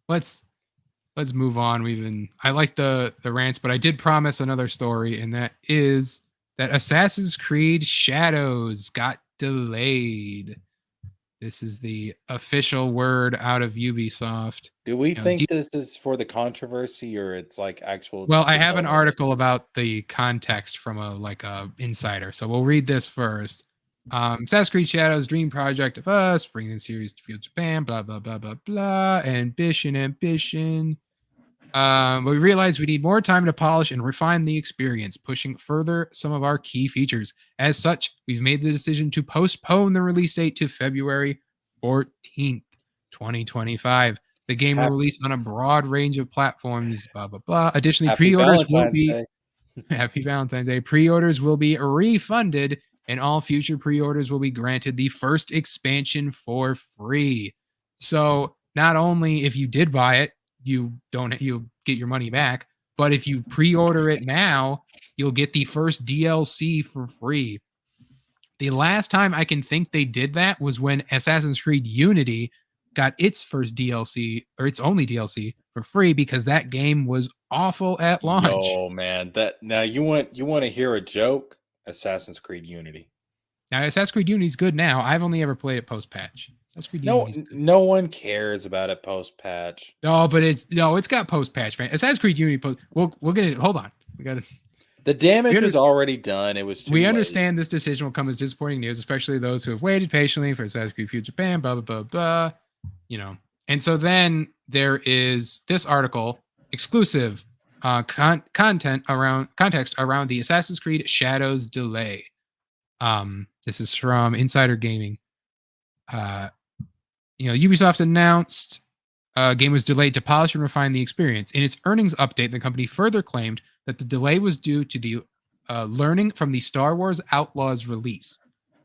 let's move on. I like the rants, but I did promise another story, and that is that Assassin's Creed Shadows got delayed. This is the official word out of Ubisoft. Do we think this is for the controversy or it's like actual Well, I have an development article issues? about the context from a insider, so we'll read this first. Assassin's Creed Shadows, dream project of us, bringing the series to Field Japan, blah blah blah blah blah. Ambition. But we realized we need more time to polish and refine the experience, pushing further some of our key features. As such, we've made the decision to postpone the release date to February 14th, 2025. The game will release on a broad range of platforms, blah, blah, blah. Additionally, Happy pre-orders will Valentine's be Day. Happy Valentine's Day. Pre-orders will be refunded, and all future pre-orders will be granted the first expansion for free. So not only if you did buy it, you get your money back, but if you pre-order it now, you'll get the first DLC for free. The last time I can think they did that was when Assassin's Creed Unity got its first DLC or its only DLC for free because that game was awful at launch. Yo, man, that now you want to hear a joke? Assassin's Creed Unity. Now Assassin's Creed Unity is good now. I've only ever played it post patch. No one cares about it post patch. No, but it's got post patch. Assassin's Creed Unity post. We'll get it. Hold on, we got to. The damage was already done. It was too We late. understand this decision will come as disappointing news, especially those who have waited patiently for Assassin's Creed Future Japan. Blah blah blah blah. You know, and so then there is this article exclusive context around the Assassin's Creed Shadows delay. This is from Insider Gaming. Ubisoft announced game was delayed to polish and refine the experience. In its earnings update, the company further claimed that the delay was due to the learning from the Star Wars Outlaws release.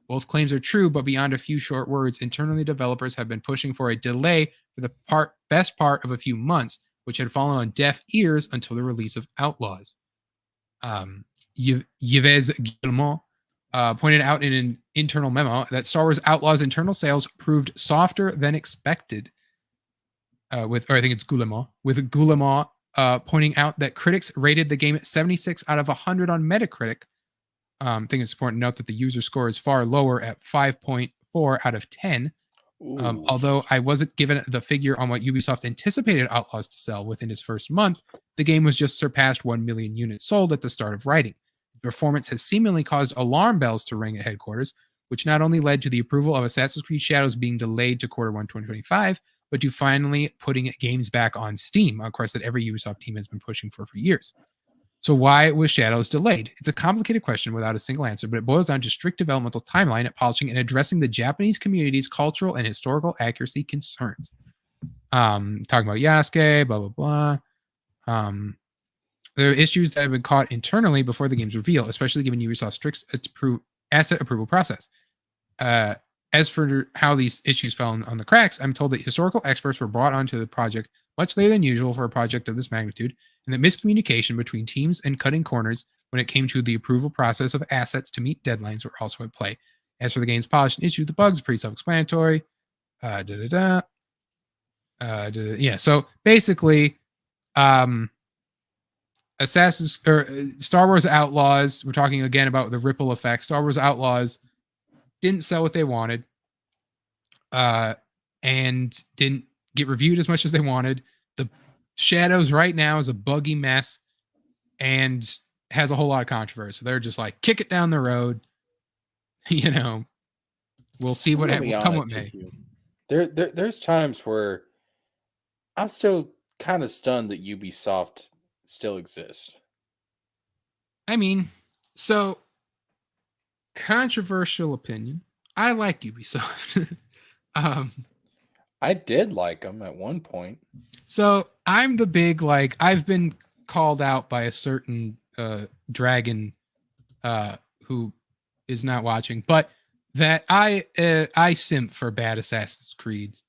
Both claims are true, but beyond a few short words, internally developers have been pushing for a delay for the best part of a few months, which had fallen on deaf ears until the release of Outlaws. Yves Guillemot pointed out in an internal memo that Star Wars Outlaws internal sales proved softer than expected. I think it's Guillemot, with Guillemot pointing out that critics rated the game at 76 out of 100 on Metacritic. I think it's important to note that the user score is far lower at 5.4 out of 10. Although I wasn't given the figure on what Ubisoft anticipated Outlaws to sell within its first month, the game was just surpassed 1 million units sold at the start of writing. The performance has seemingly caused alarm bells to ring at headquarters, which not only led to the approval of Assassin's Creed Shadows being delayed to Q1 2025, but to finally putting games back on Steam, a course that every Ubisoft team has been pushing for years. So why was Shadows delayed? It's a complicated question without a single answer, but it boils down to strict developmental timeline at polishing and addressing the Japanese community's cultural and historical accuracy concerns. Talking about Yasuke, blah, blah, blah. There are issues that have been caught internally before the game's reveal, especially given Ubisoft's strict asset approval process. As for how these issues fell on the cracks, I'm told that historical experts were brought onto the project much later than usual for a project of this magnitude, and that miscommunication between teams and cutting corners when it came to the approval process of assets to meet deadlines were also at play. As for the game's polish and issues, the bugs are pretty self-explanatory. So basically, Star Wars Outlaws, we're talking again about the ripple effect. Star Wars Outlaws didn't sell what they wanted, and didn't get reviewed as much as they wanted. The Shadows right now is a buggy mess and has a whole lot of controversy. So they're just like, kick it down the road. We'll see what come what may. There's times where I'm still kind of stunned that Ubisoft still exists. I mean, so controversial opinion. I like Ubisoft. I did like them at one point. So I'm the big, I've been called out by a certain dragon who is not watching, but that I simp for bad Assassin's Creeds.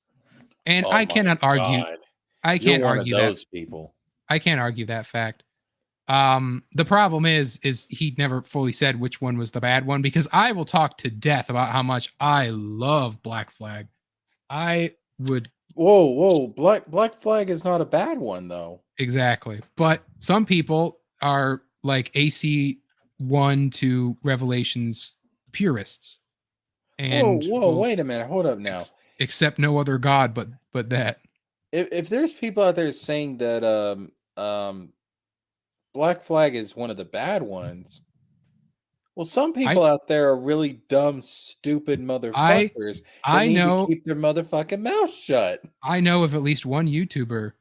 And I cannot argue. I can't argue those people. I can't argue that fact. The problem is he never fully said which one was the bad one, because I will talk to death about how much I love Black Flag. I would Whoa! Black Flag is not a bad one though. Exactly. But some people are like AC1 to Revelations purists and Whoa! will Wait a minute. Hold up now. accept no other god but that. If there's people out there saying that Black Flag is one of the bad ones, well, some I people out there are really dumb, stupid I motherfuckers that I need to know keep their motherfucking mouth shut. I know of at least one YouTuber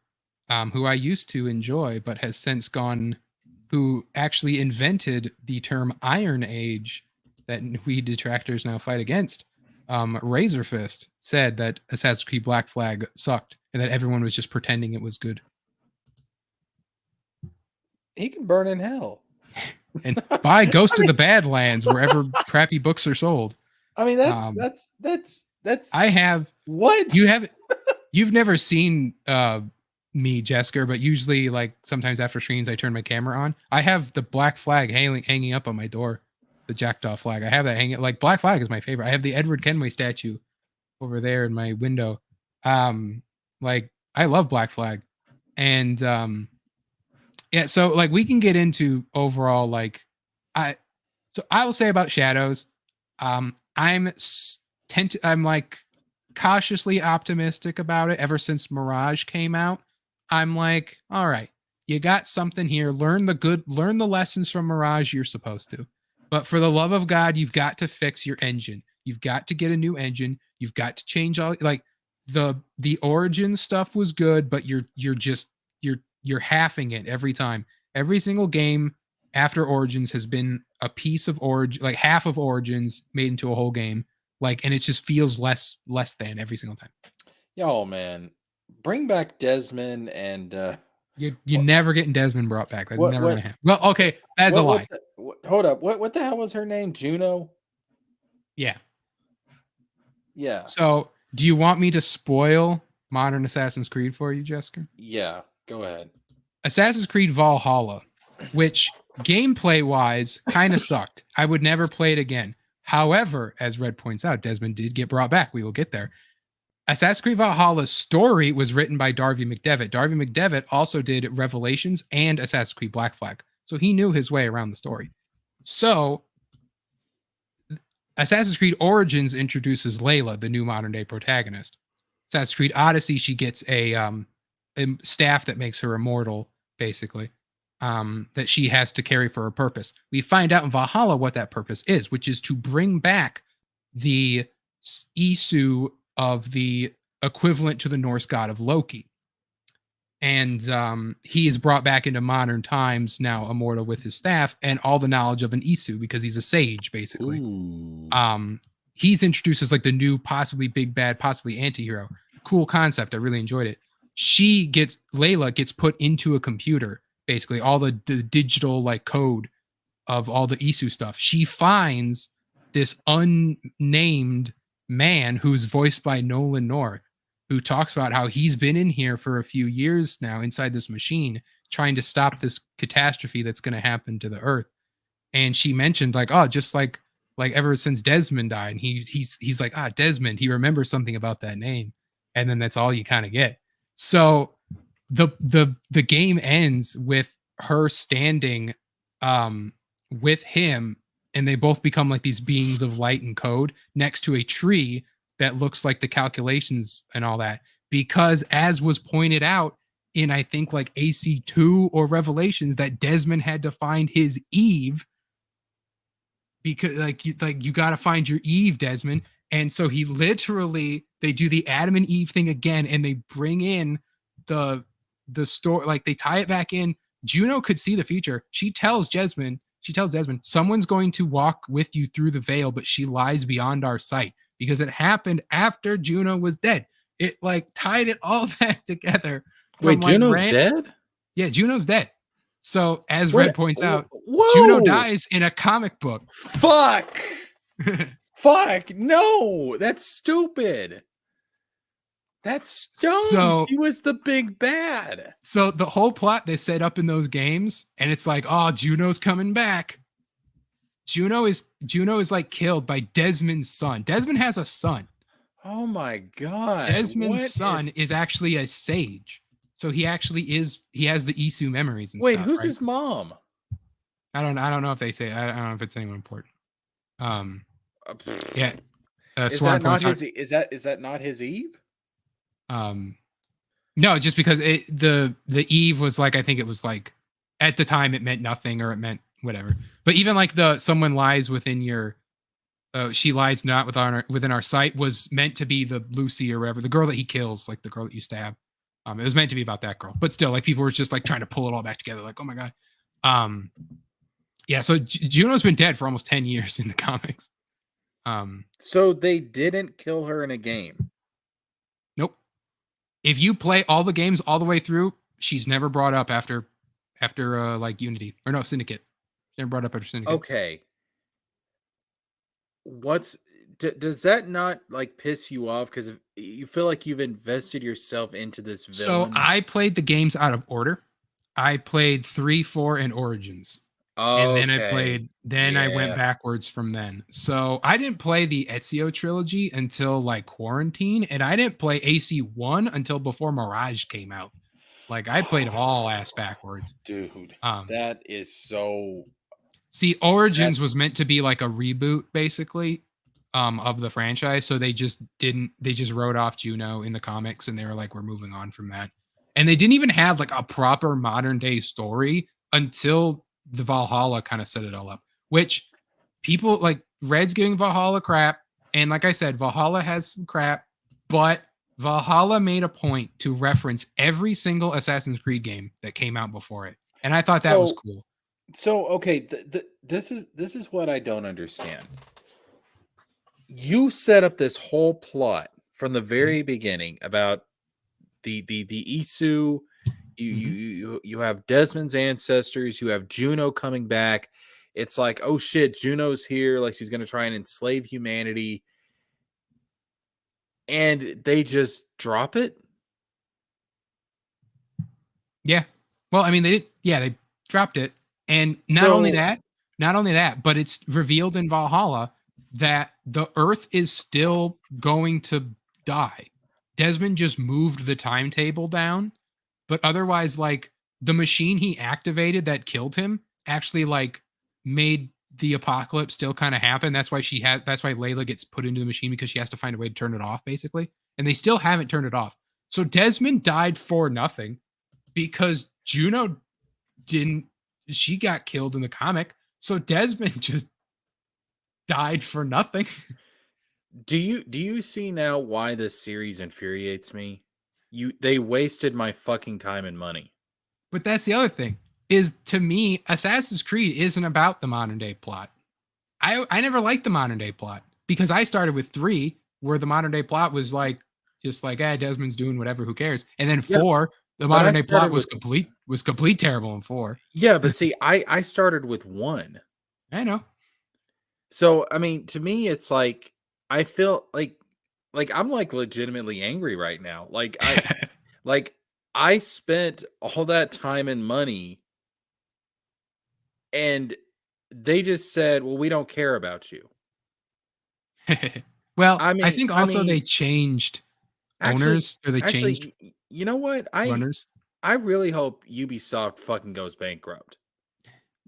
who I used to enjoy but has since gone, who actually invented the term Iron Age that we detractors now fight against. Razor Fist said that Assassin's Creed Black Flag sucked and that everyone was just pretending it was good. He can burn in hell. And buy Ghost I of mean, the Badlands wherever crappy books are sold. I mean Um, that's I have what? you've never seen me, Jesker, but usually like sometimes after streams I turn my camera on. I have the Black Flag hanging up on my door, the Jackdaw flag. I have that hanging. Like Black Flag is my favorite. I have the Edward Kenway statue over there in my window. Like I love Black Flag, and yeah. So like we can get into overall like I. So I will say about Shadows, I'm like cautiously optimistic about it. Ever since Mirage came out, I'm like, all right, you got something here. Learn the lessons from Mirage you're supposed to. But for the love of God, you've got to fix your engine. You've got to get a new engine. You've got to change all like the origin stuff was good, but you're halving it every time. Every single game after Origins has been a piece of Origin, like half of Origins made into a whole game. Like, and it just feels less than every single time. Yo, man, bring back Desmond and You what never getting Desmond brought back. That's never what gonna happen. Well, okay, that's a lie. hold up. What the hell was her name? Juno? Yeah. Yeah. So, do you want me to spoil modern Assassin's Creed for you, Jessica? Yeah. Go ahead. Assassin's Creed Valhalla, which gameplay wise kind of sucked. I would never play it again. However, as Red points out, Desmond did get brought back. We will get there. Assassin's Creed Valhalla's story was written by Darby McDevitt. Darby McDevitt also did Revelations and Assassin's Creed Black Flag. So he knew his way around the story. So Assassin's Creed Origins introduces Layla, the new modern day protagonist. Assassin's Creed Odyssey, she gets a staff that makes her immortal, basically, that she has to carry for a purpose. We find out in Valhalla what that purpose is, which is to bring back the Isu of the equivalent to the Norse god of Loki. And he is brought back into modern times, now immortal with his staff and all the knowledge of an Isu because he's a sage, basically. Ooh. He's introduced as like the new, possibly big bad, possibly anti-hero. Cool concept. I really enjoyed it. Layla gets put into a computer, basically all the digital like code of all the Isu stuff. She finds this unnamed man who's voiced by Nolan North, who talks about how he's been in here for a few years now inside this machine trying to stop this catastrophe that's going to happen to the earth. And she mentioned like, oh, just like ever since Desmond died, and he's like, Desmond, he remembers something about that name. And then that's all you kind of get. So the game ends with her standing with him, and they both become like these beings of light and code next to a tree that looks like the calculations and all that. Because as was pointed out in I think like AC2 or Revelations, that Desmond had to find his Eve, because you got to find your Eve, Desmond. And so they do the Adam and Eve thing again, and they bring in the story, like they tie it back in. Juno could see the future. She tells Desmond, someone's going to walk with you through the veil, but she lies beyond our sight, because it happened after Juno was dead. It like tied it all back together. Wait, Juno's dead? Yeah, Juno's dead. So as Red points out, whoa! Juno dies in a comic book. Fuck! Fuck! No, that's stupid. That's dumb. So, she was the big bad. So the whole plot they set up in those games, and it's like, oh, Juno's coming back. Juno is like killed by Desmond's son. Desmond has a son. Oh my god. Desmond's What son is is actually a sage. So he actually is, he has the Isu memories and Wait, stuff, who's right? his mom? I don't know if they say, I don't know if it's anyone important. Um, Pfft. yeah. Is Swarm that not points out. his is that not his Eve? Um, no, just because the Eve was like, I think it was like at the time it meant nothing or it meant whatever. But even like the someone lies within your she lies not within our sight was meant to be the Lucy or whatever, the girl that he kills, like the girl that you stab. It was meant to be about that girl, but still, like people were just like trying to pull it all back together, like, oh my god. Um, yeah, so Juno's been dead for almost 10 years in the comics. So they didn't kill her in a game. Nope. If you play all the games all the way through, she's never brought up after like Unity or no Syndicate. Never brought up after Syndicate. Okay. What's does that not like piss you off because you feel like you've invested yourself into this So villain? I played the games out of order. I played 3, 4, and Origins. And then Okay. I went Yeah. backwards from then. So I didn't play the Ezio trilogy until like quarantine, and I didn't play AC1 until before Mirage came out. Like I played them all ass backwards. Dude, Um, that is so See, that Origins was meant to be like a reboot, basically, of the franchise. So they just didn't. They just wrote off Juno in the comics, and they were like, "We're moving on from that." And they didn't even have like a proper modern day story until the Valhalla kind of set it all up. Which people like Red's giving Valhalla crap, and like I said, Valhalla has some crap, but Valhalla made a point to reference every single Assassin's Creed game that came out before it, and I thought that was so cool. okay, this is what I don't understand. You set up this whole plot from the Mhm. very beginning about the Isu. Mhm. You have Desmond's ancestors. You have Juno coming back. It's like, oh shit, Juno's here. Like she's gonna try and enslave humanity, and they just drop it. Yeah. Well, I mean, they did. Yeah, they dropped it, and So not only that, but it's revealed in Valhalla that the Earth is still going to die. Desmond just moved the timetable down, but otherwise, like the machine he activated that killed him actually like made the apocalypse still kind of happen. That's why she had. That's why Layla gets put into the machine because she has to find a way to turn it off, basically. And they still haven't turned it off. So Desmond died for nothing because Juno didn't, she got killed in the comic. So Desmond just died for nothing. do you see now why this series infuriates me? They wasted my fucking time and money. But that's the other thing is to me, Assassin's Creed isn't about the modern day plot. I never liked the modern day plot because I started with 3 where the modern day plot was like just like, Desmond's doing whatever, who cares? And then Yeah, 4, the but I modern day plot started was with complete terrible in 4. yeah, but see, I started with 1. I know. So, I mean, to me, it's like I feel like I'm like legitimately angry right now. Like I spent all that time and money and they just said, "Well, we don't care about you." Well, I think I also they mean, changed owners or they changed you know what? runners. I really hope Ubisoft fucking goes bankrupt.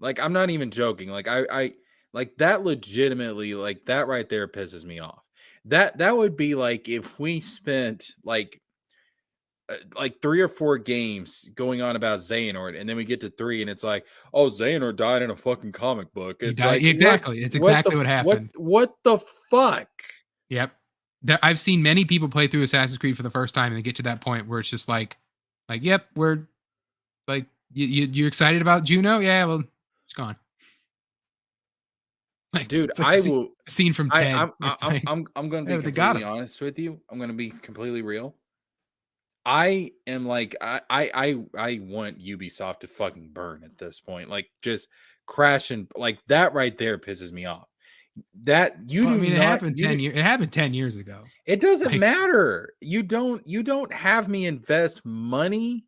Like I'm not even joking. I like that legitimately like that right there pisses me off. That would be like if we spent like 3 or 4 games going on about Xehanort and then we get to 3 and it's like, "Oh, Xehanort died in a fucking comic book." He It's died. like, Exactly. It's exactly what happened. what the fuck? Yep. I've seen many people play through Assassin's Creed for the first time and they get to that point where it's just like, yep, we're like, you're excited about Juno? Yeah, well, it's gone. Like, Dude, it's like I will the scene from Ted. It's like, I'm going to be oh, they got completely him. honest with you. I'm going to be completely real. I am like I want Ubisoft to fucking burn at this point. Like just crash and like that right there pisses me off. That you Well, I do mean, it not happened you do, 10 years. It happened 10 years ago. it doesn't Like, matter. You don't have me invest money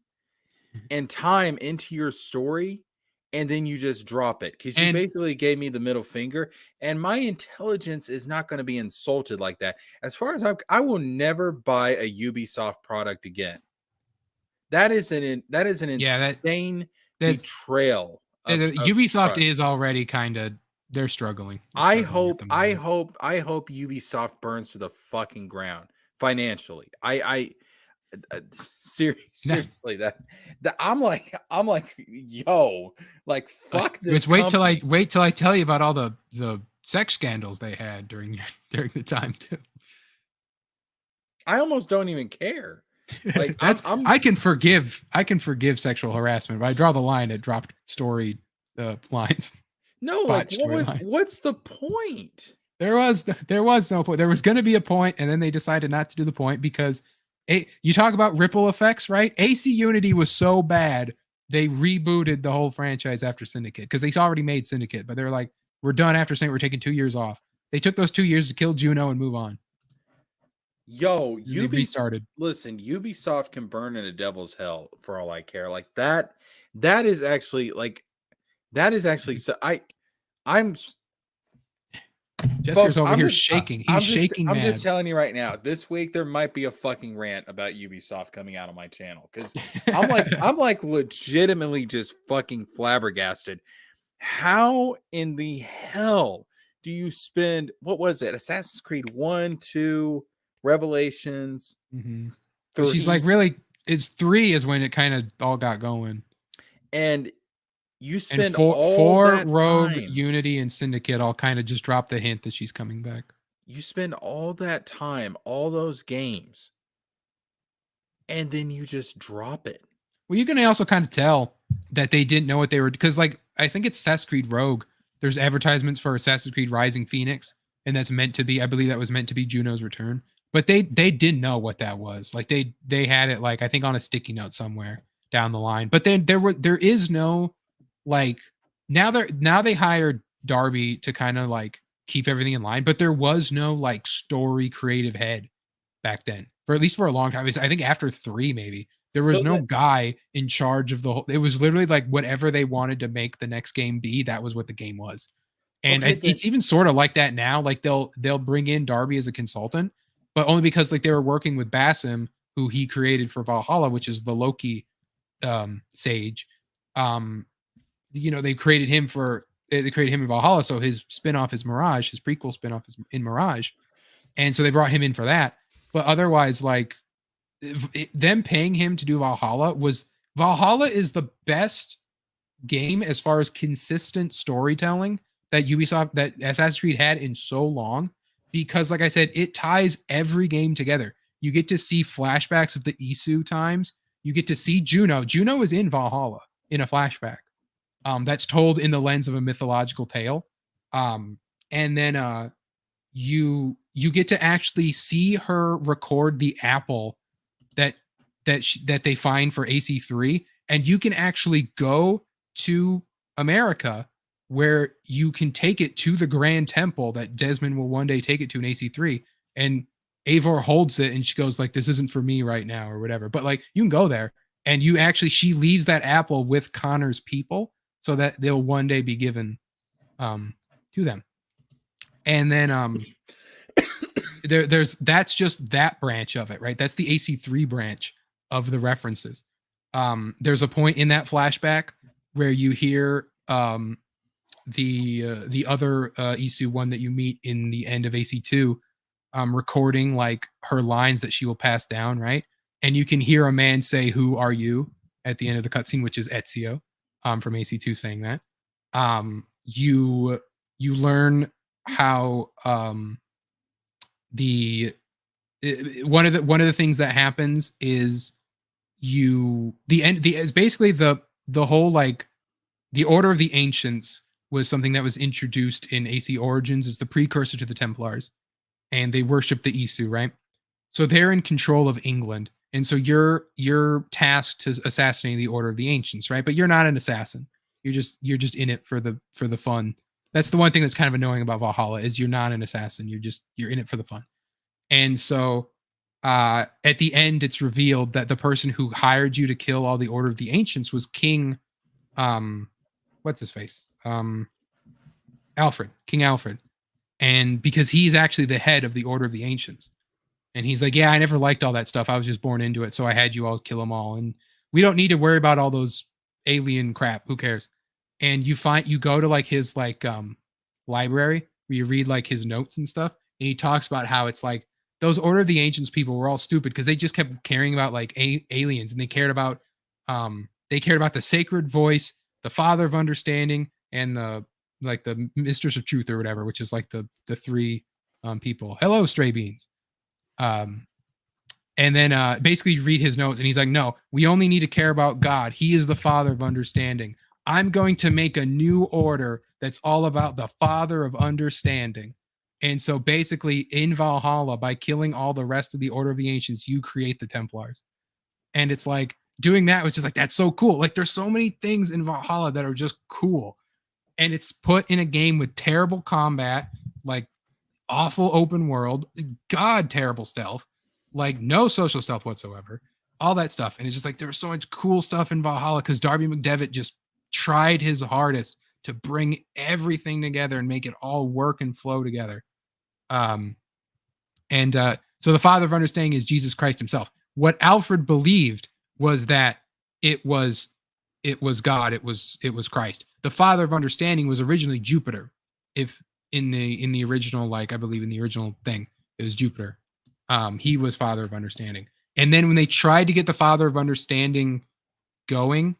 and time into your story and then you just drop it because you And basically gave me the middle finger, and my intelligence is not going to be insulted like that. As far as I will never buy a Ubisoft product again. That is an yeah, insane that's betrayal of Ubisoft trust. is already kind of they're struggling. They're I struggling at hope the I moment. hope I hope Ubisoft burns to the fucking ground financially. Seriously, that I'm like, yo, like Like, fuck this just company. wait till I tell you about all the sex scandals they had during during the time too. I almost don't even care. Like That's I'm I can forgive sexual harassment, but I draw the line at dropped story lines, no, like botched storylines. what's the point? There was no point. There was going to be a point, and then they decided not to do the point because you talk about ripple effects, right? AC Unity was so bad they rebooted the whole franchise after Syndicate because they already made Syndicate, but they were like, "We're done after Syndicate. We're taking 2 years off." They took those 2 years to kill Juno and move on. Yo, And they restarted. listen, Ubisoft can burn in a devil's hell for all I care. Like that is actually like that is actually so I'm Jesker's folks, over here shaking. He's shaking I'm just mad. telling you right now, this week there might be a fucking rant about Ubisoft coming out on my channel because I'm like legitimately just fucking flabbergasted. How in the hell do you spend what was it? Assassin's Creed 1, 2, Revelations, Mm-hmm. But she's 3, like, really, it's 3 is when it kind of all got going. and you And spend all four that Rogue, time. Unity, and Syndicate all kind of just dropped the hint that she's coming back. You spend all that time, all those games, and then you just drop it. Well, you can also kind of tell that they didn't know what they were because, like, I think it's Assassin's Creed Rogue. There's advertisements for Assassin's Creed Rising Phoenix, and that's meant to be. I believe that was meant to be Juno's return, but they didn't know what that was. Like they had it like I think on a sticky note somewhere down the line. But then there is no like now they hired Darby to kind of like keep everything in line, but there was no like story creative head back then for at least for a long time. I think after 3 maybe there was So no that guy in charge of the whole. It was literally like whatever they wanted to make the next game be, that was what the game was. And okay, then it's even sort of like that now. Like they'll bring in Darby as a consultant, but only because like they were working with Basim, who he created for Valhalla, which is the Loki sage. Um, they created him in Valhalla, so his spinoff is Mirage, his prequel spinoff is in Mirage, and so they brought him in for that. But otherwise, like them paying him to do Valhalla is the best game as far as consistent storytelling that Assassin's Creed had in so long, because like I said, it ties every game together. You get to see flashbacks of the Isu times. You get to see Juno. Juno is in Valhalla in a flashback. That's told in the lens of a mythological tale. And then you get to actually see her record the apple that that they find for AC3, and you can actually go to America where you can take it to the Grand Temple that Desmond will one day take it to in AC3, and Eivor holds it and she goes like, this isn't for me right now or whatever, but like you can go there and she leaves that apple with Connor's people so that they'll one day be given to them. And then there's that's just that branch of it, right? That's the AC3 branch of the references. There's a point in that flashback where you hear the other Isu one that you meet in the end of AC2 recording like her lines that she will pass down, right? And you can hear a man say, "Who are you?" at the end of the cutscene, which is Ezio from AC2 saying that. You learn how one of the things that happens is is basically the whole like the Order of the Ancients was something that was introduced in AC Origins as the precursor to the Templars, and they worship the Isu, right? So they're in control of England, and so you're tasked to assassinate the Order of the Ancients, right? But you're not an assassin. You're just in it for the fun. That's the one thing that's kind of annoying about Valhalla is you're not an assassin. You're in it for the fun. And so at the end, it's revealed that the person who hired you to kill all the Order of the Ancients was King what's his face? Alfred, King Alfred. And because he's actually the head of the Order of the Ancients. And he's like, yeah, I never liked all that stuff. I was just born into it. So I had you all kill them all. And we don't need to worry about all those alien crap. Who cares? And you go to like his like library where you read like his notes and stuff. And he talks about how it's like those Order of the Ancients people were all stupid because they just kept caring about like aliens, and they cared about the sacred voice, the Father of Understanding, and the Mistress of Truth or whatever, which is like the three people. Hello, Stray Beans. And then basically you read his notes, and he's like, no, we only need to care about God. He is the Father of Understanding. I'm going to make a new order that's all about the Father of Understanding. And so basically in Valhalla, by killing all the rest of the Order of the Ancients, you create the Templars. And it's like doing that was just like, that's so cool. Like there's so many things in Valhalla that are just cool. And it's put in a game with terrible combat, like awful open world, god terrible stealth, like no social stealth whatsoever, all that stuff. And it's just like there's so much cool stuff in Valhalla because Darby McDevitt just tried his hardest to bring everything together and make it all work and flow together. So the Father of Understanding is Jesus Christ himself. What Alfred believed was that it was God, it was Christ. The Father of Understanding was originally Jupiter. If in the original, like I believe in the original thing, it was Jupiter. He was Father of Understanding. And then when they tried to get the Father of Understanding going,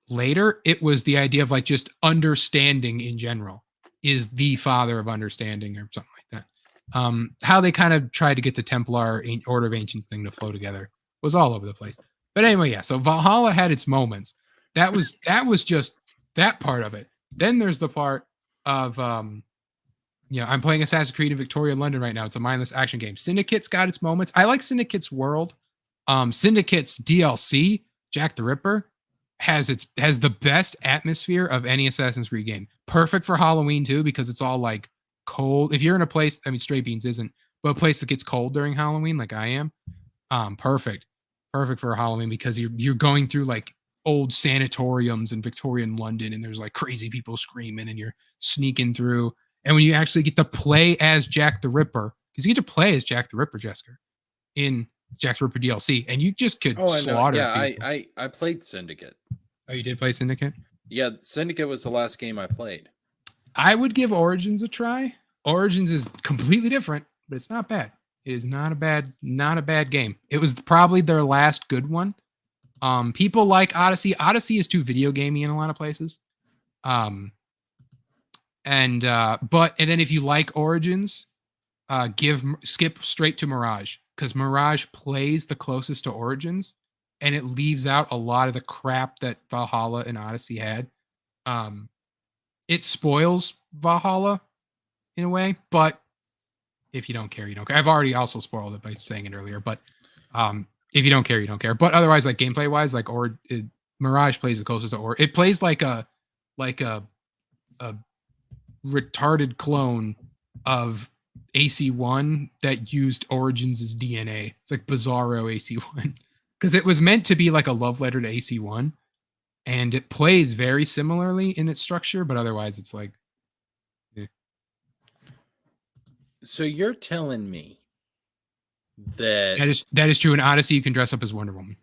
later, it was the idea of like just understanding in general is the Father of Understanding or something like that. How they kind of tried to get the Templar Order of Ancients thing to flow together was all over the place. But anyway, yeah. So Valhalla had its moments. That was just that part of it. Then there's the part of I'm playing Assassin's Creed in Victoria, London right now. It's a mindless action game. Syndicate's got its moments. I like Syndicate's world. Syndicate's DLC, Jack the Ripper, has the best atmosphere of any Assassin's Creed game. Perfect for Halloween too, because it's all like cold. If you're in a place, I mean, Stray Beans isn't, but a place that gets cold during Halloween, like I am, perfect for Halloween because you're going through like old sanatoriums in Victorian London, and there's like crazy people screaming, and you're sneaking through. And when you actually get to play as Jack the Ripper, because you get to play as Jack the Ripper, Jessica, in Jack the Ripper DLC, and you just could slaughter people. Yeah, I played Syndicate. Oh, you did play Syndicate? Yeah, Syndicate was the last game I played. I would give Origins a try. Origins is completely different, but it's not bad. It is not a bad game. It was probably their last good one. People like Odyssey. Odyssey is too video gamey in a lot of places. And then if you like Origins, skip straight to Mirage, because Mirage plays the closest to Origins, and it leaves out a lot of the crap that Valhalla and Odyssey had. It spoils Valhalla in a way, but if you don't care, you don't care. I've already also spoiled it by saying it earlier, but if you don't care, you don't care. But otherwise, like gameplay wise, like Mirage plays the closest to it plays like a retarded clone of AC1 that used Origins' DNA. It's like Bizarro AC1 because it was meant to be like a love letter to AC1, and it plays very similarly in its structure, but otherwise it's like. So you're telling me that is true. In Odyssey, you can dress up as Wonder Woman.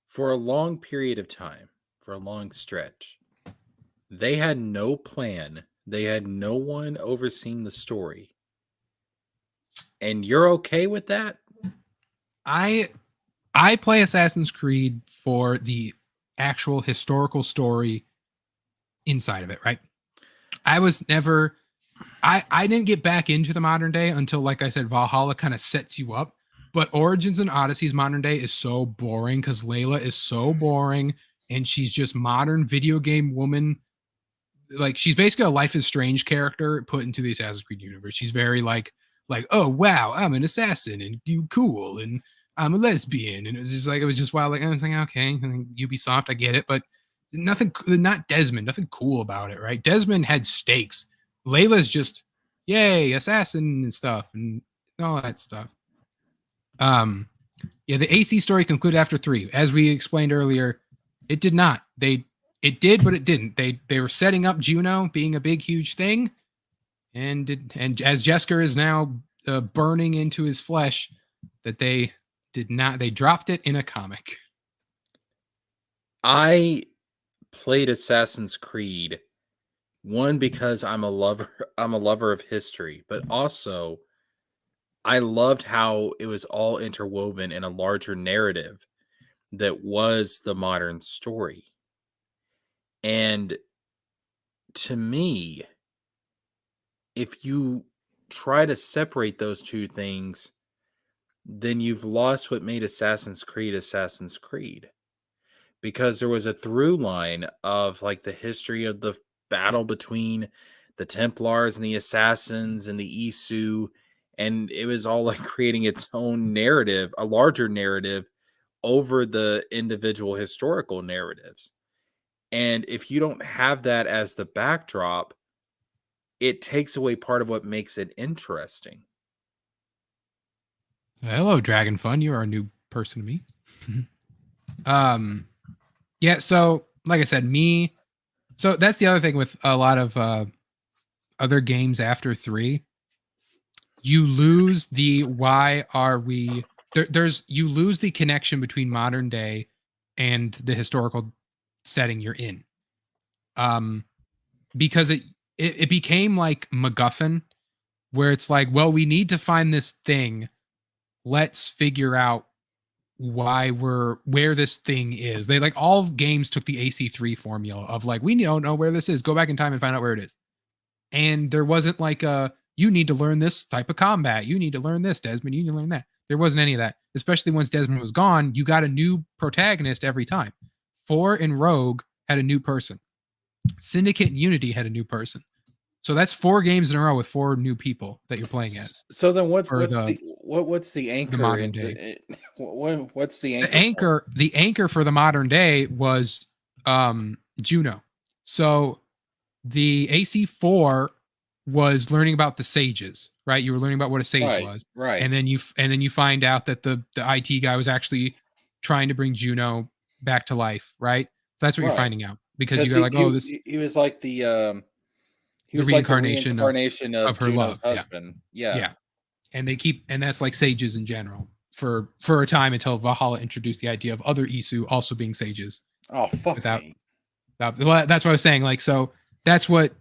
For a long period of time, for a long stretch, they had no plan. They had no one overseeing the story. And you're okay with that? I play Assassin's Creed for the actual historical story inside of it, right? I was never... I didn't get back into the modern day until, like I said, Valhalla kind of sets you up. But Origins and Odyssey's modern day is so boring because Layla is so boring, and she's just modern video game woman. Like, she's basically a Life is Strange character put into the Assassin's Creed universe. She's very like, oh wow, I'm an assassin and you cool, and I'm a lesbian, and it was just wild. Like I was like, okay, Ubisoft, I get it, but nothing, not Desmond, nothing cool about it, right? Desmond had stakes. Layla's just, yay, assassin and stuff and all that stuff. The AC story concluded after 3. As we explained earlier, It did not. It did, but it didn't. They were setting up Juno being a big, huge thing, and as Jesker is now burning into his flesh, that they did not. They dropped it in a comic. I played Assassin's Creed, one because I'm a lover of history, but also I loved how it was all interwoven in a larger narrative that was the modern story. And to me, if you try to separate those two things, then you've lost what made Assassin's Creed. Because there was a through line of like the history of the battle between the Templars and the Assassins and the Isu, and it was all like creating its own narrative, a larger narrative over the individual historical narratives. And if you don't have that as the backdrop, it takes away part of what makes it interesting. Hello, Dragon Fun. You are a new person to me. Yeah. So, like I said, So that's the other thing with a lot of other games after 3. You lose the why are we there's you lose the connection between modern day and the historical setting you're in. Because it became like MacGuffin, where it's like, well, we need to find this thing. Let's figure out where this thing is. They like all games took the AC3 formula of like, we don't know where this is. Go back in time and find out where it is. And there wasn't like you need to learn this type of combat. You need to learn this, Desmond. You need to learn that. There wasn't any of that. Especially once Desmond was gone, you got a new protagonist every time. 4 and Rogue had a new person. Syndicate and Unity had a new person. So that's 4 games in a row with 4 new people that you're playing as. So then what's the anchor? The modern day. What's the anchor? The anchor for the modern day was Juno. So the AC4 was learning about the sages, right? You were learning about what a sage was, right? And then you find out that the IT guy was actually trying to bring Juno back to life, right? So that's what you're finding out, because you got like, he was like the reincarnation of her Juno's love. husband. Yeah. And that's like sages in general for a time, until Valhalla introduced the idea of other Isu also being sages. Oh, fuck me. Well, that's what I was saying. Like, so that's what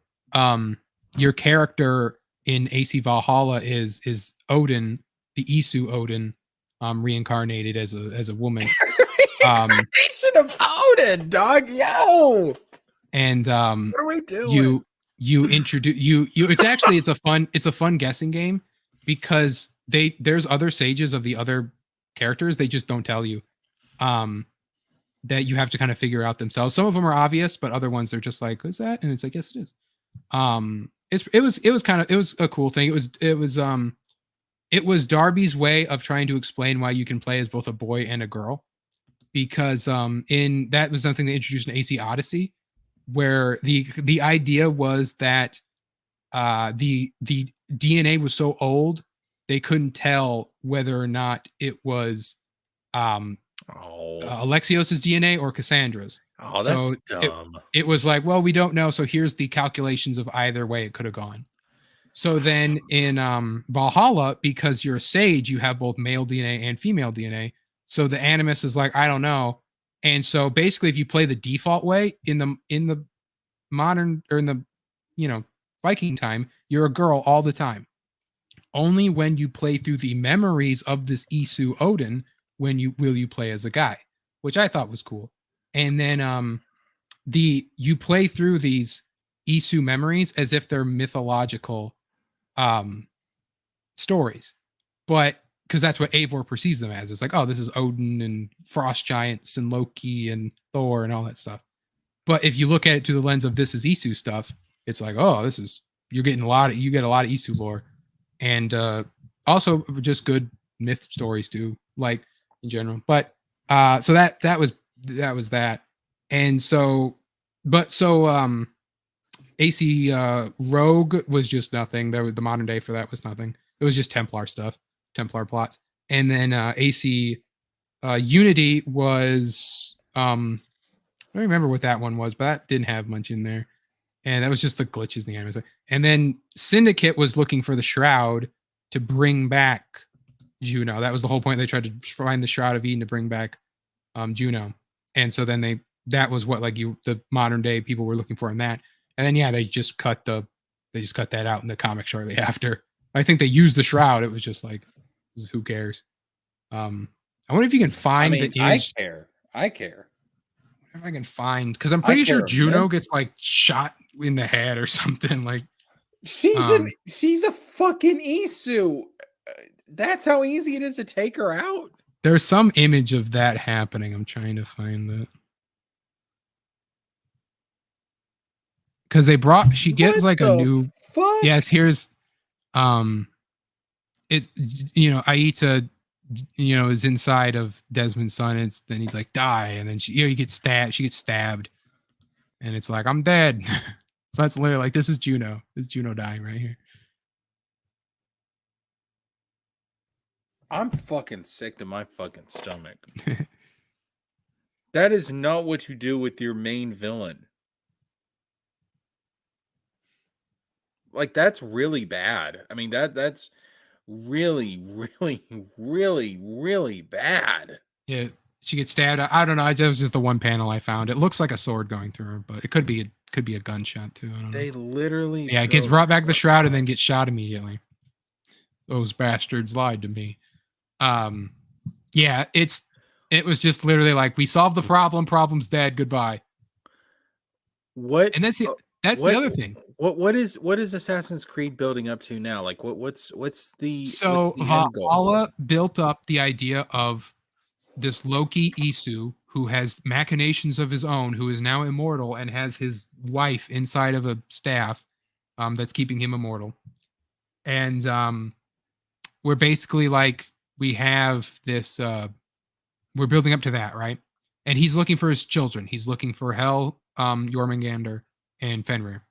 your character in AC Valhalla is Odin, the Isu Odin, reincarnated as a woman. Reincarnation of Odin, dog. Yo. And what are we doing? You introduce it's a fun guessing game, because there's other sages of the other characters. They just don't tell you that you have to kind of figure out themselves. Some of them are obvious, but other ones they're just like, who's that? And it's like, yes, it is. It was a cool thing. It was Darby's way of trying to explain why you can play as both a boy and a girl, because in that was something they introduced in AC Odyssey, where the idea was that the DNA was so old they couldn't tell whether or not it was Alexios's DNA or Cassandra's. Oh, that's dumb. It was like, well, we don't know, so here's the calculations of either way it could have gone. So then in Valhalla, because you're a sage, you have both male DNA and female DNA. So the Animus is like, I don't know. And so basically, if you play the default way in the modern, or in the Viking time, you're a girl all the time. Only when you play through the memories of this Isu Odin will you play as a guy, which I thought was cool. And then you play through these Isu memories as if they're mythological stories, but because that's what Eivor perceives them as. It's like, oh, this is Odin and frost giants and Loki and Thor and all that stuff. But if you look at it through the lens of this is Isu stuff, it's like, oh, you get a lot of Isu lore, and also just good myth stories too, like in general. But so that was that. And so AC Rogue was just nothing. There was the modern day for that was nothing. It was just Templar stuff, Templar plots. And then AC Unity was I don't remember what that one was, but that didn't have much in there. And that was just the glitches in the anime. And then Syndicate was looking for the Shroud to bring back Juno. That was the whole point. They tried to find the Shroud of Eden to bring back Juno. And so then that was what like the modern day people were looking for in that. And then they just cut that out in the comic shortly after. I think they used the Shroud. It was just like, who cares? I wonder if you can find the image. I care. If I can find, because I'm pretty sure Juno gets like shot in the head or something. Like she's a fucking Isu. That's how easy it is to take her out. There's some image of that happening. I'm trying to find it. Because she gets like a new. Fuck? Yes, here's, it's Aita, is inside of Desmond's son. And then he's like die, and then she gets stabbed. She gets stabbed, and it's like I'm dead. So that's literally like this is Juno. This is Juno dying right here. I'm fucking sick to my fucking stomach. That is not what you do with your main villain. Like that's really bad. I mean that's really, really, really, really bad. Yeah, she gets stabbed. I don't know. That was just the one panel I found. It looks like a sword going through her, but it could be a gunshot too. I don't know. They literally. Yeah, it gets brought back the Shroud and then gets shot immediately. Those bastards lied to me. Yeah, it was just literally like we solved the problem. Problem's dead. Goodbye. What? And that's the other thing. What is Assassin's Creed building up to now? Like what's the Valhalla built up the idea of this Loki Isu who has machinations of his own, who is now immortal and has his wife inside of a staff that's keeping him immortal. And we're basically like we have this we're building up to that, right? And he's looking for his children. He's looking for Hel, Jormungandr, and Fenrir.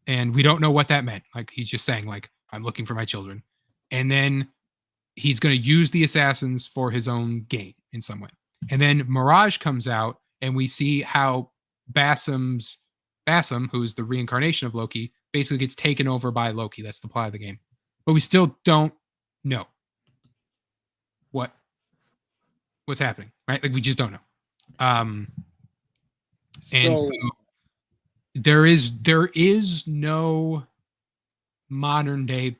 And we don't know what that meant. Like he's just saying, like, I'm looking for my children. And then he's going to use the assassins for his own gain in some way. And then Mirage comes out, and we see how Bassam, who's the reincarnation of Loki, basically gets taken over by Loki. That's the plot of the game. But we still don't know what's happening, right? Like we just don't know. And so there is no modern day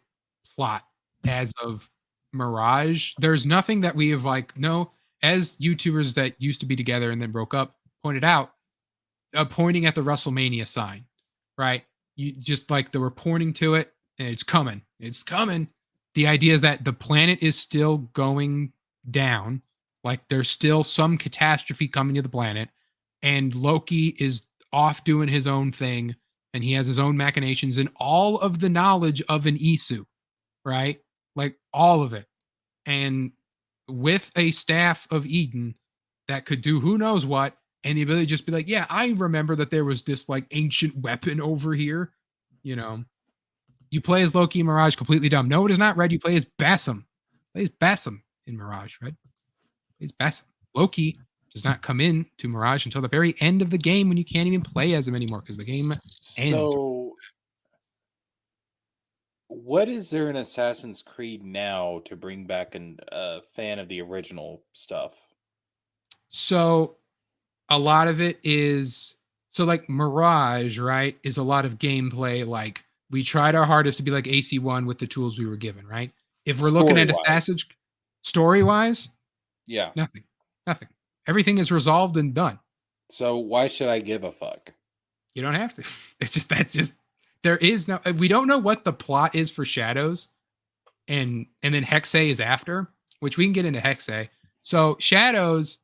plot as of Mirage. There's nothing that we have as YouTubers that used to be together and then broke up pointed out, pointing at the WrestleMania sign, right? You just like they were pointing to it, and it's coming. It's coming. The idea is that the planet is still going down. Like there's still some catastrophe coming to the planet, and Loki is off doing his own thing, and he has his own machinations and all of the knowledge of an Isu, right? Like all of it. And with a staff of Eden that could do who knows what, and the ability to just be like, yeah, I remember that there was this like ancient weapon over here. You play as Loki in Mirage, completely dumb. No, it is not Red. You play as Bassam. Play as Bassam in Mirage, Red. Play as Bassam. Loki does not come in to Mirage until the very end of the game when you can't even play as him anymore because the game ends. So, what is there in Assassin's Creed now to bring back a fan of the original stuff? So, a lot of it is like Mirage, right? Is a lot of gameplay. Like we tried our hardest to be like AC1 with the tools we were given, right? If we're looking at Assassin's story-wise, yeah, nothing. Everything is resolved and done. So why should I give a fuck? You don't have to. There is no. We don't know what the plot is for Shadows, and then Hexe is after, which we can get into Hexe. So Shadows,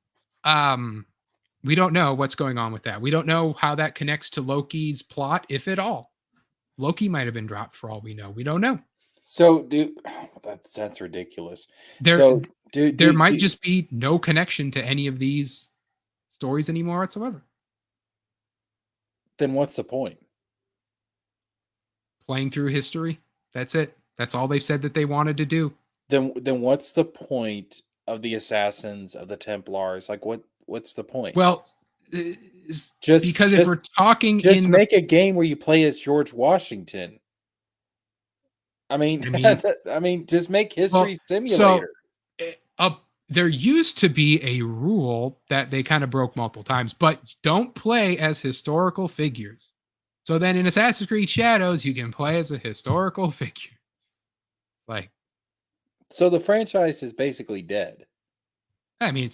we don't know what's going on with that. We don't know how that connects to Loki's plot, if at all. Loki might have been dropped for all we know. We don't know. So, that's ridiculous. There might just be no connection to any of these stories anymore whatsoever. Then what's the point? Playing through history. That's it. That's all they've said that they wanted to do. Then what's the point of the Assassins, of the Templars? Like what's the point? Well, because if we're talking just in make a game where you play as George Washington. I mean, just make History Simulator. So, there used to be a rule that they kind of broke multiple times, but don't play as historical figures. So then in Assassin's Creed Shadows, you can play as a historical figure. Like, so the franchise is basically dead. I mean,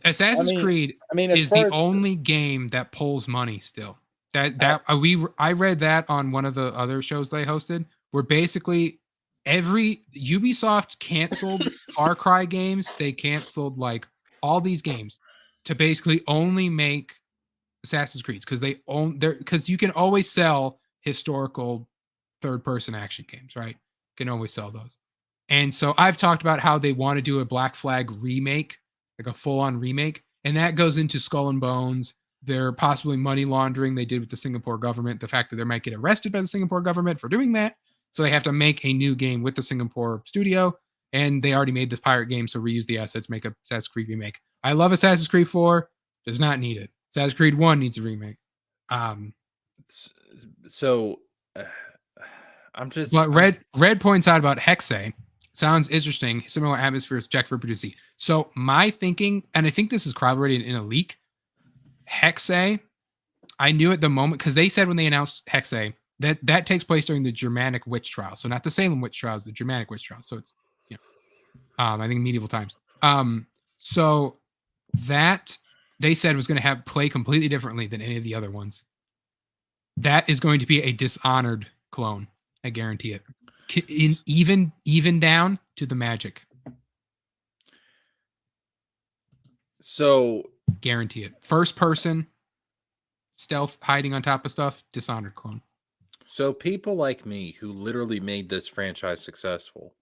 Assassin's Creed is the only game that pulls money still. I read that on one of the other shows they hosted, where basically every Ubisoft canceled Far Cry games. They canceled like all these games to basically only make Assassin's Creed because you can always sell historical third-person action games, right? You can always sell those. And so I've talked about how they want to do a Black Flag remake, like a full-on remake, and that goes into Skull and Bones. They're possibly money laundering they did with the Singapore government, the fact that they might get arrested by the Singapore government for doing that. So they have to make a new game with the Singapore studio, and they already made this pirate game, so reuse the assets, make a Assassin's Creed remake. I love Assassin's Creed 4, does not need it. Assassin's Creed 1 needs a remake. But Red points out about Hexe. Sounds interesting. Similar atmospheres, Jack for Producer. So my thinking, and I think this is corroborated in a leak, Hexe, I knew at the moment, because they said when they announced Hexe, that takes place during the Germanic witch trial. So not the Salem witch trials, the Germanic witch trials. So it's, I think medieval times. So that they said was going to play completely differently than any of the other ones. That is going to be a Dishonored clone. I guarantee it. Even down to the magic. So guarantee it. First person, stealth, hiding on top of stuff, Dishonored clone. So people like me who literally made this franchise successful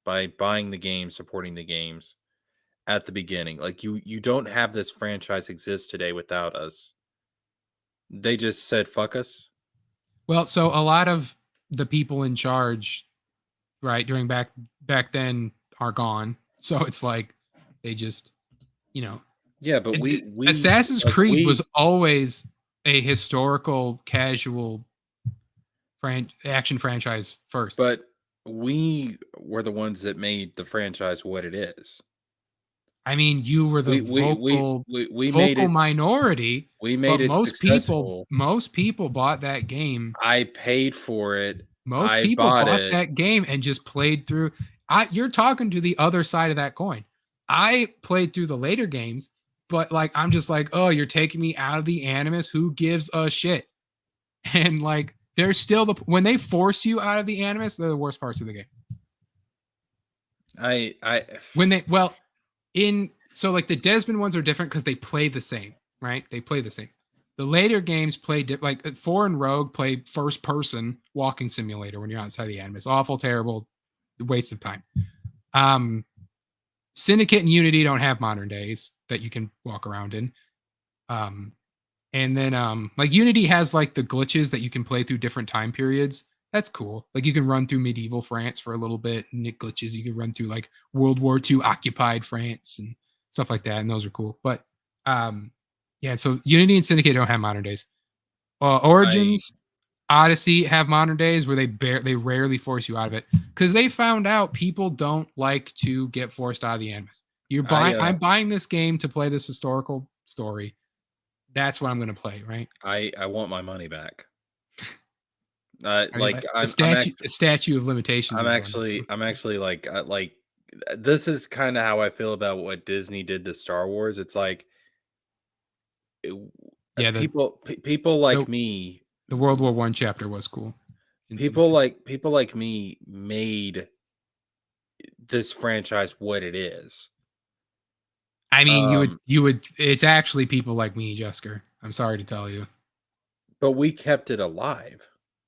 by buying the games, supporting the games at the beginning, like you don't have this franchise exist today without us. They just said fuck us. Well, so a lot of the people in charge, right, during back then are gone. So it's like they just, yeah. But we Assassin's Creed was always a historical, casual action franchise first. But we were the ones that made the franchise what it is. I mean, you were the vocal minority. We made it successful. Most people bought that game. I paid for it. Most people bought that game and just played through. You're talking to the other side of that coin. I played through the later games, but like I'm just like, oh, you're taking me out of the Animus. Who gives a shit? And like, there's still when they force you out of the Animus, they're the worst parts of the game. So like the Desmond ones are different because they play the same, right? They play the same. The later games play like 4 and Rogue play first person walking simulator when you're outside the Animus. Awful, terrible, waste of time. Syndicate and Unity don't have modern days that you can walk around in. And then like Unity has like the glitches that you can play through different time periods. That's cool. Like you can run through medieval France for a little bit and it glitches. You can run through like World War II occupied France and stuff like that. And those are cool. But yeah, so Unity and Syndicate don't have modern days. Origins, Odyssey have modern days where they rarely force you out of it because they found out people don't like to get forced out of the Animus. I'm buying this game to play this historical story. That's what I'm going to play, right? I want my money back. Statue of limitations. I'm actually like this is kind of how I feel about what Disney did to Star Wars. It's like, people like me. The World War I chapter was cool. People like me made this franchise what it is. I mean, you would. It's actually people like me, Jesker. I'm sorry to tell you, but we kept it alive.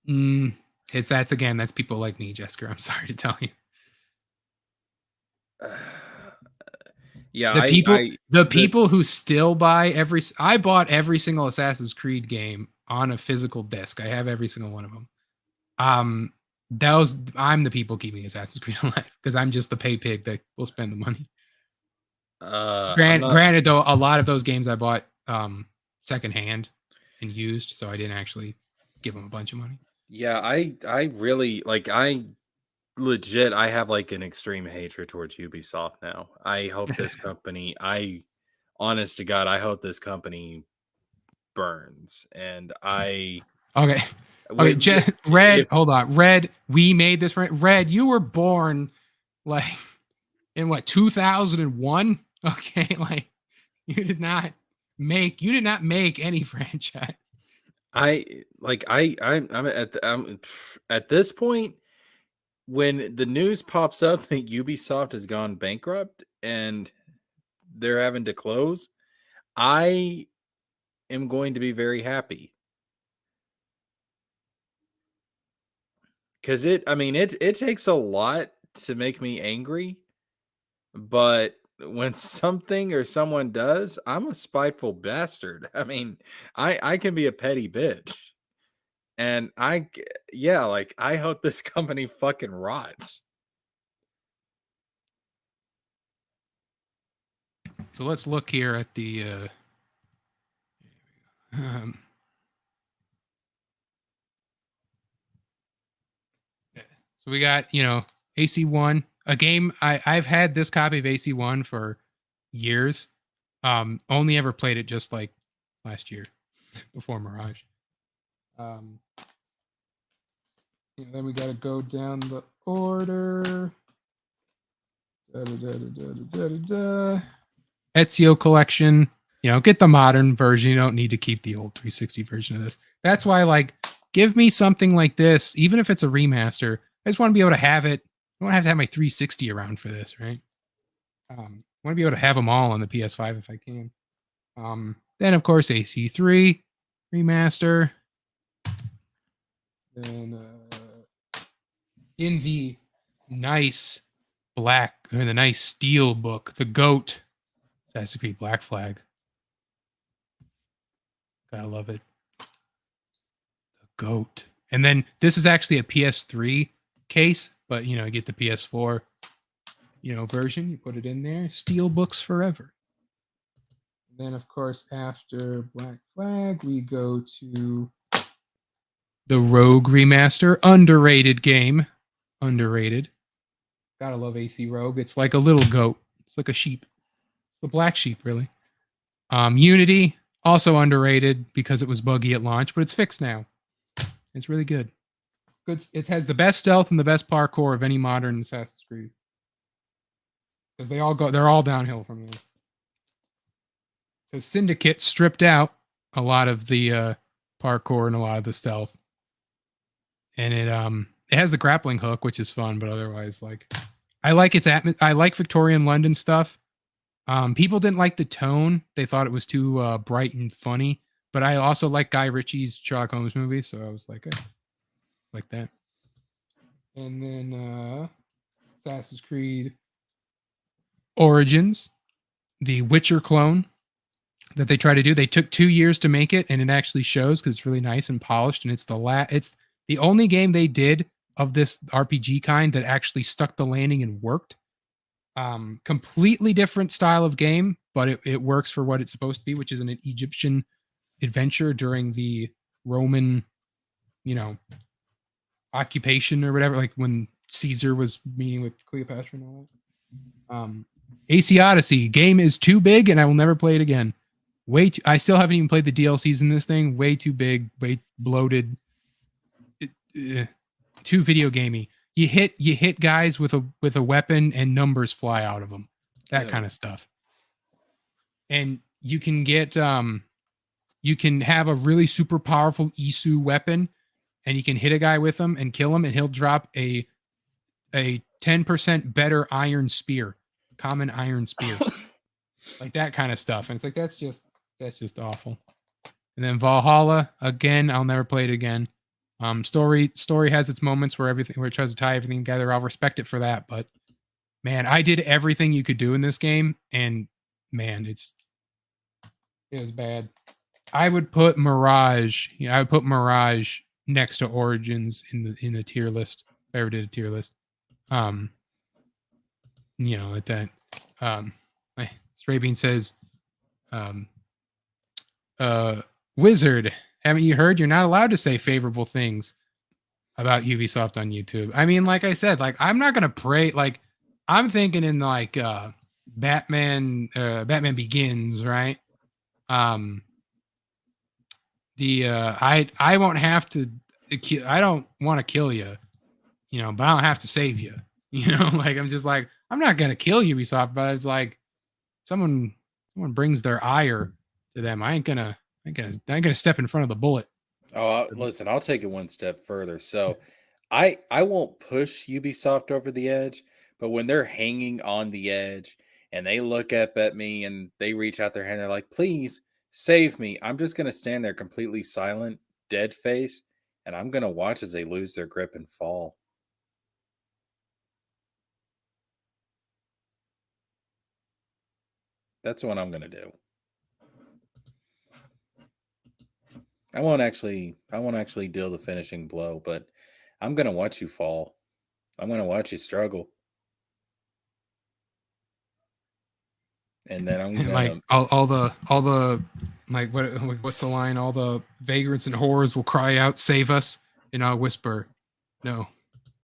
That's people like me, Jesker. I'm sorry to tell you. Yeah, the people who still buy I bought every single Assassin's Creed game on a physical disc. I have every single one of them. I'm the people keeping Assassin's Creed alive because I'm just the pay pig that will spend the money. Granted, though, a lot of those games I bought secondhand and used, so I didn't actually give them a bunch of money. Yeah, I really like I legit I have like an extreme hatred towards Ubisoft now. I hope this company I honest to God, I hope this company burns. And I Okay. Okay, Red, hold on. Red, we made this right. Red, you were born like in what 2001? Okay, like you did not make any franchise. I'm at this point when the news pops up that Ubisoft has gone bankrupt and they're having to close, I am going to be very happy. Cuz it takes a lot to make me angry, but when something or someone does, I'm a spiteful bastard. I can be a petty bitch. And yeah, like I hope this company fucking rots. So let's look here at the um, so we got, AC1, a game I've had this copy of AC1 for years. Only ever played it just like last year before Mirage. Then we got to go down the order. Ezio collection. Get the modern version. You don't need to keep the old 360 version of this. That's why, like, give me something like this, even if it's a remaster. I just want to be able to have it. I don't have to have my 360 around for this, right? I want to be able to have them all on the PS5 if I can. Then, of course, AC3 remaster. Then in the nice the nice steel book, the GOAT, Assassin's Creed Black Flag. Gotta love it. The GOAT. And then this is actually a PS3 case, but you get the PS4 version. You put it in there. Steel books forever. And then of course after Black Flag, we go to the Rogue remaster. Underrated game. Underrated. Gotta love AC Rogue. It's like a little goat. It's like a sheep. The black sheep, really. Unity, also underrated because it was buggy at launch, but it's fixed now. It's really good. Good. It has the best stealth and the best parkour of any modern Assassin's Creed. Because they're all downhill from there. Because Syndicate stripped out a lot of the parkour and a lot of the stealth. And it has the grappling hook, which is fun, but otherwise, like, I like I like Victorian London stuff. People didn't like the tone; they thought it was too bright and funny. But I also like Guy Ritchie's Sherlock Holmes movies, so I was like, like that. And then Assassin's Creed Origins, the Witcher clone that they try to do. They took 2 years to make it, and it actually shows because it's really nice and polished. And it's the only game they did of this RPG kind that actually stuck the landing and worked. Completely different style of game, but it works for what it's supposed to be, which is an Egyptian adventure during the Roman, occupation or whatever, like when Caesar was meeting with Cleopatra and all that. AC Odyssey game is too big, and I will never play it again. I still haven't even played the DLCs in this thing. Way too big, way bloated, too video gamey. You hit guys with a weapon and numbers fly out of them. That kind of stuff. And you can get you can have a really super powerful Isu weapon, and you can hit a guy with them and kill him, and he'll drop a 10% better iron spear, common iron spear. Like that kind of stuff. And it's like that's just awful. And then Valhalla, again, I'll never play it again. Story has its moments where it tries to tie everything together. I'll respect it for that, but man, I did everything you could do in this game, and man, it was bad. I would put Mirage. I would put Mirage next to Origins in the tier list. If I ever did a tier list, at that. Strabian says, Wizard, haven't you heard? You're not allowed to say favorable things about Ubisoft on YouTube. I mean, like I said, like I'm not gonna pray. Like I'm thinking in like Batman Begins, right? Um, I won't have to. I don't want to kill you, you know, but I don't have to save you. You know, like I'm just like I'm not gonna kill Ubisoft, but it's like someone brings their ire to them. I ain't gonna step in front of the bullet. Oh, listen, I'll take it one step further. So, I won't push Ubisoft over the edge, but when they're hanging on the edge and they look up at me and they reach out their hand, they're like, "Please save me." I'm just gonna stand there completely silent, dead face, and I'm gonna watch as they lose their grip and fall. That's what I'm gonna do. I won't actually deal the finishing blow, but I'm gonna watch you fall. I'm gonna watch you struggle. And then I'm And like gonna all the like what's the line? All the vagrants and whores will cry out, "Save us!" And I'll whisper, "No,